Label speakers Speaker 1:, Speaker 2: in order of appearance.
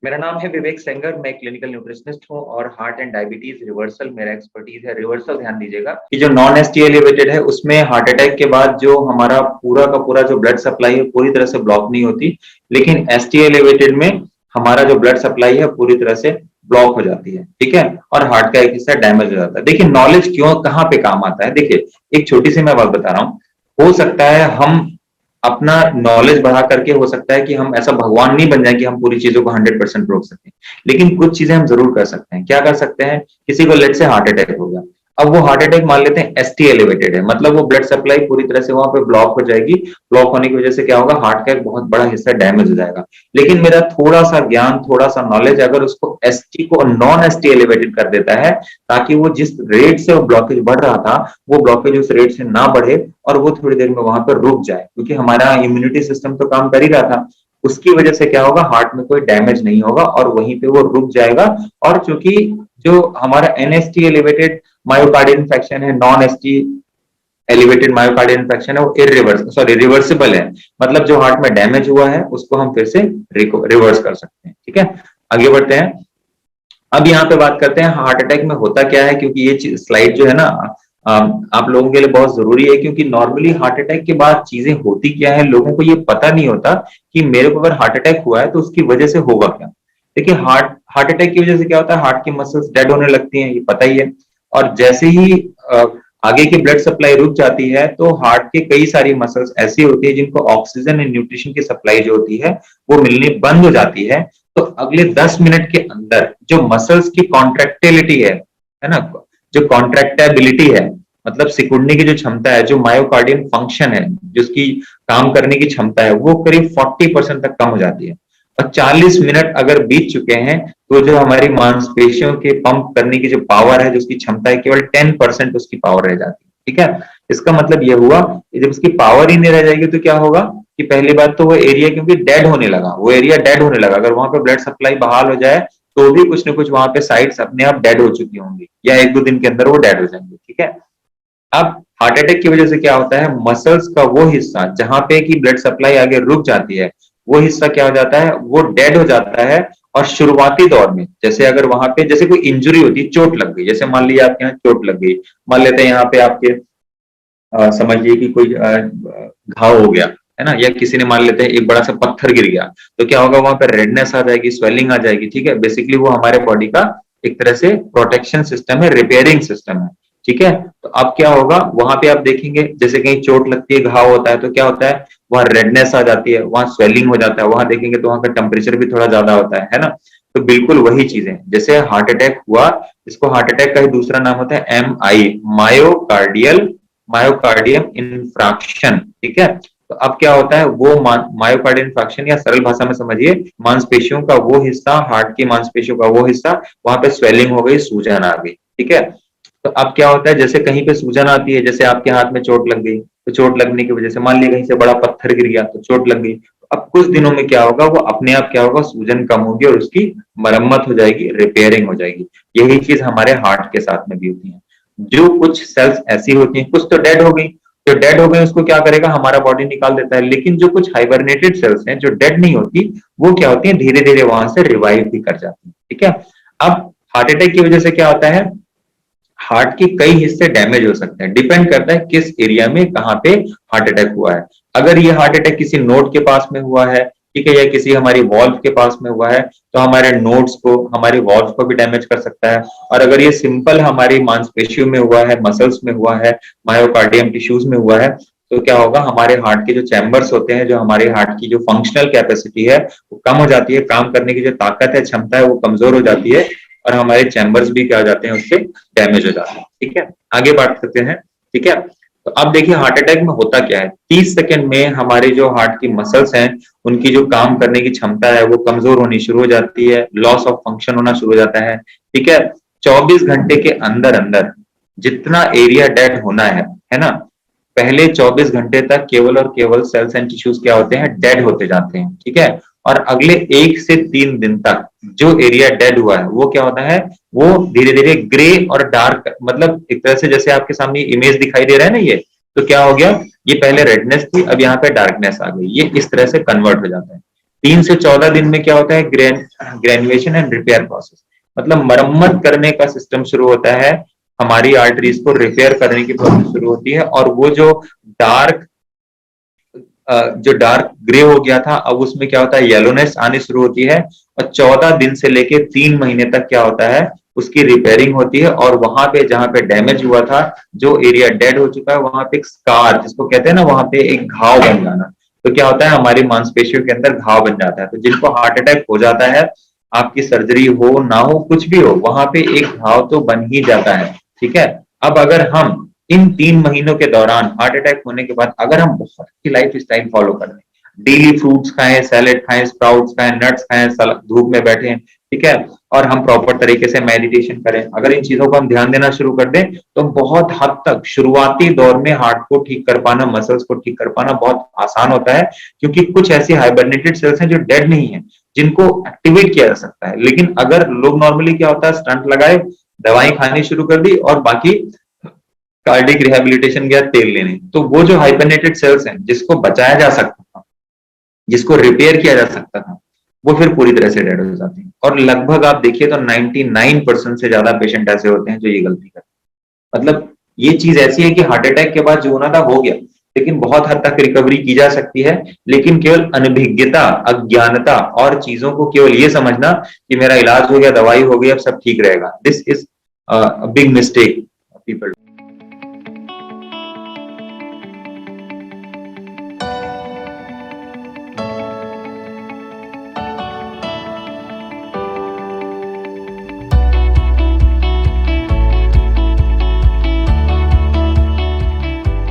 Speaker 1: मेरा नाम है विवेक सेंगर। मैं क्लिनिकल न्यूट्रिशनिस्ट हूं और हार्ट एंड डायबिटीज रिवर्सल मेरा एक्सपर्टीज है। रिवर्सल ध्यान दीजिएगा कि जो नॉन एसटी एलिवेटेड है उसमें हार्ट अटैक के बाद जो हमारा पूरा का पूरा जो ब्लड सप्लाई है पूरी तरह से ब्लॉक नहीं होती, लेकिन एसटी एलिवेटेड में हमारा जो ब्लड सप्लाई है पूरी तरह से ब्लॉक हो जाती है। ठीक है, और हार्ट का एक हिस्सा डैमेज हो जाता है। देखिए नॉलेज क्यों कहाँ पे काम आता है। देखिए एक छोटी सी मैं बात बता रहा हूँ, हो सकता है हम अपना नॉलेज बढ़ा करके, हो सकता है कि हम ऐसा भगवान नहीं बन जाए कि हम पूरी चीजों को 100% रोक सकें, लेकिन कुछ चीजें हम जरूर कर सकते हैं। क्या कर सकते हैं? किसी को लेट से हार्ट अटैक हो गया, अब वो हार्ट अटैक मान लेते हैं एसटी एलिवेटेड है, मतलब वो ब्लड सप्लाई पूरी तरह से वहां पे ब्लॉक हो जाएगी। ब्लॉक होने की वजह से क्या होगा, हार्ट का एक बहुत बड़ा हिस्सा डैमेज हो जाएगा। लेकिन मेरा थोड़ा सा ज्ञान, थोड़ा सा नॉलेज अगर उसको एसटी को नॉन एसटी एलिवेटेड कर देता है, ताकि वो जिस रेट से वो ब्लॉकेज बढ़ रहा था वो ब्लॉकेज उस रेट से ना बढ़े और वो थोड़ी देर में वहां पर रुक जाए, क्योंकि हमारा इम्यूनिटी सिस्टम तो काम कर ही रहा था। उसकी वजह से क्या होगा, हार्ट में कोई डैमेज नहीं होगा और वहीं पे वो रुक जाएगा। और चूंकि जो हमारा एनएसटी एलिवेटेड मायोकार्डियल इन्फेक्शन है, non ST elevated myocardial infection है, वो रिवर्सिबल है। मतलब जो हार्ट में डैमेज हुआ है उसको हम फिर से रिवर्स कर सकते हैं। ठीक है, आगे बढ़ते हैं। अब यहाँ पे बात करते हैं हार्ट अटैक में होता क्या है, क्योंकि ये स्लाइड जो है ना आप लोगों के लिए बहुत जरूरी है, क्योंकि नॉर्मली हार्ट अटैक के बाद चीजें होती क्या है लोगों को ये पता नहीं होता कि मेरे को अगर हार्ट अटैक हुआ है तो उसकी वजह से होगा क्या। देखिए हार्ट हार्ट अटैक की वजह से क्या होता है, हार्ट की मसल्स डेड होने लगती हैं, ये पता ही है। और जैसे ही आगे की ब्लड सप्लाई रुक जाती है तो हार्ट के कई सारी मसल्स ऐसी होती है जिनको ऑक्सीजन एंड न्यूट्रिशन की सप्लाई जो होती है वो मिलनी बंद हो जाती है। तो अगले 10 मिनट के अंदर जो मसल्स की कॉन्ट्रेक्टिलिटी है ना, जो कॉन्ट्रैक्टेबिलिटी है, मतलब सिकुड़ने की जो क्षमता है, जो मायोकार्डियन फंक्शन है, जिसकी काम करने की क्षमता है, वो करीब 40% तक कम हो जाती है। और 40 मिनट अगर बीत चुके हैं तो जो हमारी मांसपेशियों के पंप करने की जो पावर है, जो उसकी क्षमता है, केवल 10% उसकी पावर रह जाती है। ठीक है, इसका मतलब यह हुआ कि जब उसकी पावर ही नहीं रह जाएगी तो क्या होगा कि पहली बात तो वो एरिया क्योंकि डेड होने लगा, वो एरिया डेड होने लगा। अगर वहां पे ब्लड सप्लाई बहाल हो जाए तो भी कुछ ना कुछ वहां पे साइट्स अपने आप डेड हो चुकी होंगी या एक दो दिन के अंदर वो डेड हो जाएंगे। ठीक है, अब हार्ट अटैक की वजह से क्या होता है, मसल्स का वो हिस्सा जहां पे की ब्लड सप्लाई आगे रुक जाती है वो हिस्सा क्या हो जाता है, वो डेड हो जाता है। और शुरुआती दौर में जैसे अगर वहां पे जैसे कोई इंजरी होती है, चोट लग गई, जैसे मान लीजिए आपके यहाँ चोट लग गई, मान लेते हैं यहाँ पे आपके समझिए कि कोई घाव हो गया है ना, या किसी ने मान लेते हैं एक बड़ा सा पत्थर गिर गया, तो क्या होगा, वहां पर रेडनेस आ जाएगी, स्वेलिंग आ जाएगी। ठीक है, बेसिकली वो हमारे बॉडी का एक तरह से प्रोटेक्शन सिस्टम है, रिपेयरिंग सिस्टम है। ठीक है, तो अब क्या होगा, वहां पे आप देखेंगे जैसे कहीं चोट लगती है, घाव होता है, तो क्या होता है, वहां रेडनेस आ जाती है, वहां स्वेलिंग हो जाता है, वहां देखेंगे तो वहां का टेम्परेचर भी थोड़ा ज्यादा होता है ना। तो बिल्कुल वही चीजें जैसे हार्ट अटैक हुआ, इसको हार्ट अटैक का ही दूसरा नाम होता है MI, मायोकार्डियल मायोकार्डियम इन्फ्रैक्शन। ठीक है, तो अब क्या होता है, वो मायोकार्डियल इन्फ्रैक्शन या सरल भाषा में समझिए मांसपेशियों का वो हिस्सा, हार्ट की मांसपेशियों का वो हिस्सा, वहां पे स्वेलिंग हो गई, सूजन आ गई। ठीक है, तो अब क्या होता है, जैसे कहीं पे सूजन आती है, जैसे आपके हाथ में चोट लग गई, तो चोट लगने की वजह से मान लिया कहीं से बड़ा पत्थर गिर गया तो चोट लग गई, तो अब कुछ दिनों में क्या होगा, वो अपने आप क्या होगा, सूजन कम होगी और उसकी मरम्मत हो जाएगी, रिपेयरिंग हो जाएगी। यही चीज हमारे हार्ट के साथ में भी होती है। जो कुछ सेल्स ऐसी होती हैं, कुछ तो डेड हो गई, जो डेड हो गई उसको क्या करेगा, हमारा बॉडी निकाल देता है। लेकिन जो कुछ हाइबरनेटेड सेल्स हैं जो डेड नहीं होती, वो क्या होती है, धीरे धीरे वहां से रिवाइव भी कर जाती है। ठीक है, अब हार्ट अटैक की वजह से क्या होता है, हार्ट के कई हिस्से डैमेज हो सकते हैं, डिपेंड करता है किस एरिया में कहाँ पे हार्ट अटैक हुआ है। अगर ये हार्ट अटैक किसी नोड के पास में हुआ है, ठीक है, या किसी हमारी वॉल्व के पास में हुआ है, तो हमारे नोड्स को, हमारी वॉल्व को भी डैमेज कर सकता है। और अगर ये सिंपल हमारी मांसपेशियों में हुआ है, मसल्स में हुआ है, मायोकार्डियम टिश्यूज में हुआ है, तो क्या होगा, हमारे हार्ट के जो चैम्बर्स होते हैं, जो हमारे हार्ट की जो फंक्शनल कैपेसिटी है वो कम हो जाती है, काम करने की जो ताकत है, क्षमता है, वो कमजोर हो जाती है और हमारे चैम्बर्स भी क्या हो जाते हैं, उससे डैमेज हो जाते हैं। ठीक है, आगे बात करते हैं। ठीक है, तो अब देखिए हार्ट अटैक में होता क्या है, 30 सेकंड में हमारे जो हार्ट की मसल्स हैं उनकी जो काम करने की क्षमता है वो कमजोर होनी शुरू हो जाती है, लॉस ऑफ फंक्शन होना शुरू हो जाता है। ठीक है, 24 घंटे के अंदर अंदर जितना एरिया डेड होना है ना, पहले 24 घंटे तक केवल और केवल सेल्स एंड टिश्यूज क्या होते हैं, डेड होते जाते हैं। ठीक है, और अगले 1 से 3 दिन तक जो एरिया डेड हुआ है वो क्या होता है, वो धीरे धीरे ग्रे और डार्क, मतलब एक तरह से जैसे आपके सामने इमेज दिखाई दे रहा है ना, ये तो क्या हो गया, ये पहले रेडनेस थी, अब यहाँ पे डार्कनेस आ गई, ये इस तरह से कन्वर्ट हो जाता है। 3 से 14 दिन में क्या होता है, ग्रेनुएशन एंड रिपेयर प्रोसेस, मतलब मरम्मत करने का सिस्टम शुरू होता है, हमारी आर्टरीज को रिपेयर करने की प्रोसेस शुरू होती है, और वो डार्क जो डार्क ग्रे हो गया था, अब उसमें क्या होता है, येलोनेस आनी शुरू होती है, और 14 दिन से लेके 3 महीने तक क्या होता है, उसकी रिपेयरिंग होती है, और वहां पे जहां पे डैमेज हुआ था, जो एरिया डेड हो चुका है, वहां पे एक स्कार जिसको कहते हैं ना, वहां पे एक घाव बन जाना। तो क्या होता है, हमारी मांसपेशियों के अंदर घाव बन जाता है। तो जिनको हार्ट अटैक हो जाता है, आपकी सर्जरी हो ना हो कुछ भी हो, वहां पे एक घाव तो बन ही जाता है। ठीक है, अब अगर हम इन 3 महीनों के दौरान हार्ट अटैक होने के बाद अगर हम बहुत अच्छी लाइफ स्टाइल फॉलो कर लें, डेली फ्रूट्स खाएं, सैलेड खाएं, स्प्राउट्स खाएं, नट्स खाएं, धूप में बैठें, ठीक है, और हम प्रॉपर तरीके से मेडिटेशन करें, अगर इन चीजों को हम ध्यान देना शुरू कर दें, तो बहुत हद तक शुरुआती दौर में हार्ट को ठीक कर पाना, मसल्स को ठीक कर पाना बहुत आसान होता है, क्योंकि कुछ ऐसी हाइबरनेटेड सेल्स हैं जो डेड नहीं है, जिनको एक्टिवेट किया जा सकता है। लेकिन अगर लोग नॉर्मली क्या होता है, स्टंट लगाए, दवाई खानी शुरू कर दी, और बाकी कार्डिक रिहेबिलिटेशन गया तेल लेने, तो वो जो हाइबरनेटेड सेल्स हैं, जिसको बचाया जा सकता था, जिसको रिपेयर किया जा सकता था, वो फिर पूरी तरह से डेड हो जाते हैं। और लगभग आप देखिए तो 99% से ज्यादा पेशेंट ऐसे होते हैं जो ये गलती करते हैं। मतलब ये चीज ऐसी है कि हार्ट अटैक के बाद जो होना था हो गया, लेकिन बहुत हद तक रिकवरी की जा सकती है, लेकिन केवल अनभिज्ञता, अज्ञानता और चीजों को केवल ये समझना कि मेरा इलाज हो गया, दवाई हो गई, अब सब ठीक रहेगा, this is big mistake people